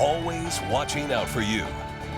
always watching out for you.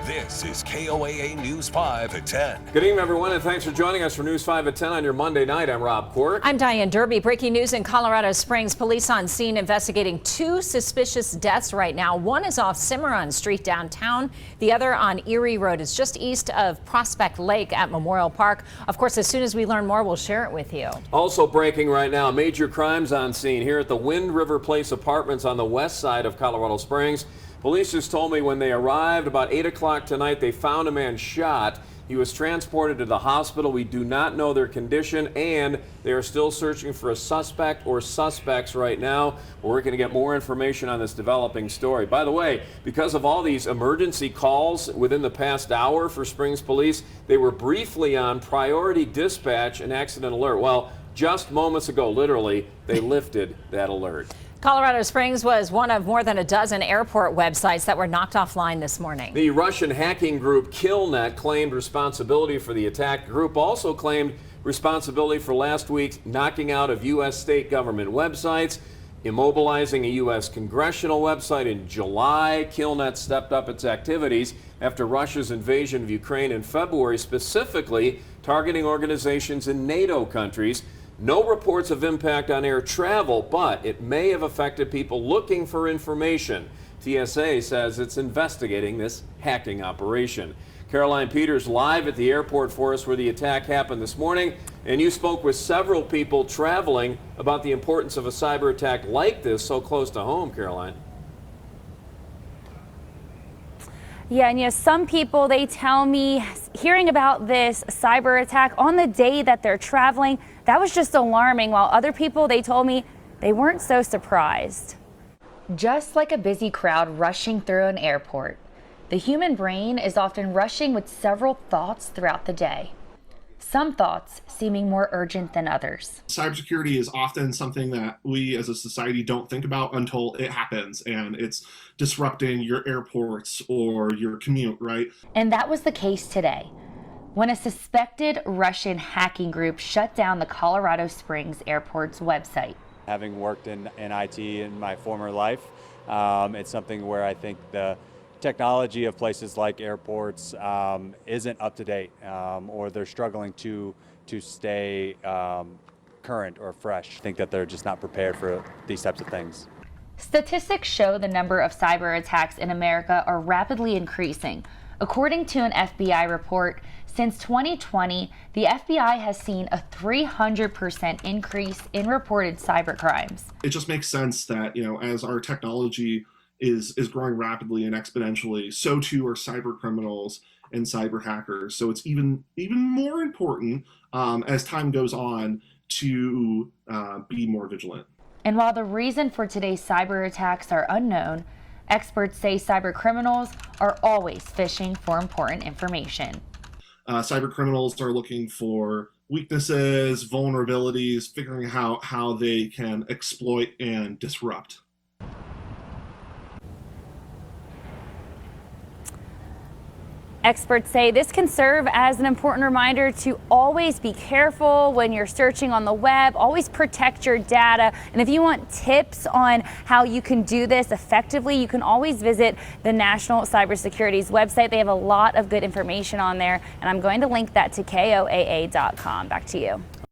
This is KOAA News 5 at 10. Good evening, everyone, and thanks for joining us for News 5 at 10 on your Monday night. I'm Rob Quirk. I'm Diane Derby. Breaking news in Colorado Springs. Police on scene investigating two suspicious deaths right now. One is off Cimarron Street downtown. The other on Erie Road is just east of Prospect Lake at Memorial Park. Of course, as soon as we learn more, we'll share it with you. Also breaking right now, major crimes on scene here at the Wind River Place Apartments on the west side of Colorado Springs. Police just told me when they arrived about 8 o'clock tonight, they found a man shot. He was transported to the hospital. We do not know their condition, and they are still searching for a suspect or suspects right now. We're going to get more information on this developing story. By the way, because of all these emergency calls within the past hour for Springs Police, they were briefly on priority dispatch and accident alert. Well, just moments ago, literally, they lifted that alert. Colorado Springs was one of more than a dozen airport websites that were knocked offline this morning. The Russian hacking group KillNet claimed responsibility for the attack. The group also claimed responsibility for last week's knocking out of U.S. state government websites, immobilizing a U.S. congressional website in July. KillNet stepped up its activities after Russia's invasion of Ukraine in February, specifically targeting organizations in NATO countries. No reports of impact on air travel, but it may have affected people looking for information. TSA says it's investigating this hacking operation. Caroline Peters live at the airport for us where the attack happened this morning, and you spoke with several people traveling about the importance of a cyber attack like this so close to home, Caroline. Yeah, and some people, they tell me hearing about this cyber attack on the day that they're traveling, that was just alarming, while other people, they told me they weren't so surprised. Just like a busy crowd rushing through an airport, the human brain is often rushing with several thoughts throughout the day. Some thoughts seeming more urgent than others. Cybersecurity is often something that we as a society don't think about until it happens, and it's disrupting your airports or your commute, right? And that was the case today, when a suspected Russian hacking group shut down the Colorado Springs Airport's website. Having worked in IT in my former life, it's something where I think the technology of places like airports isn't up to date, or they're struggling to stay current or fresh. I think that they're just not prepared for these types of things. Statistics show the number of cyber attacks in America are rapidly increasing. According to an FBI report, since 2020, the FBI has seen a 300% increase in reported cyber crimes. It just makes sense that, as our technology is growing rapidly and exponentially, so too are cyber criminals and cyber hackers. So it's even more important as time goes on to be more vigilant. And while the reason for today's cyber attacks are unknown, experts say cyber criminals are always fishing for important information. Cyber criminals are looking for weaknesses, vulnerabilities, figuring out how they can exploit and disrupt. Experts say this can serve as an important reminder to always be careful when you're searching on the web, always protect your data. And if you want tips on how you can do this effectively, you can always visit the National Cybersecurity's website. They have a lot of good information on there, and I'm going to link that to KOAA.com. Back to you.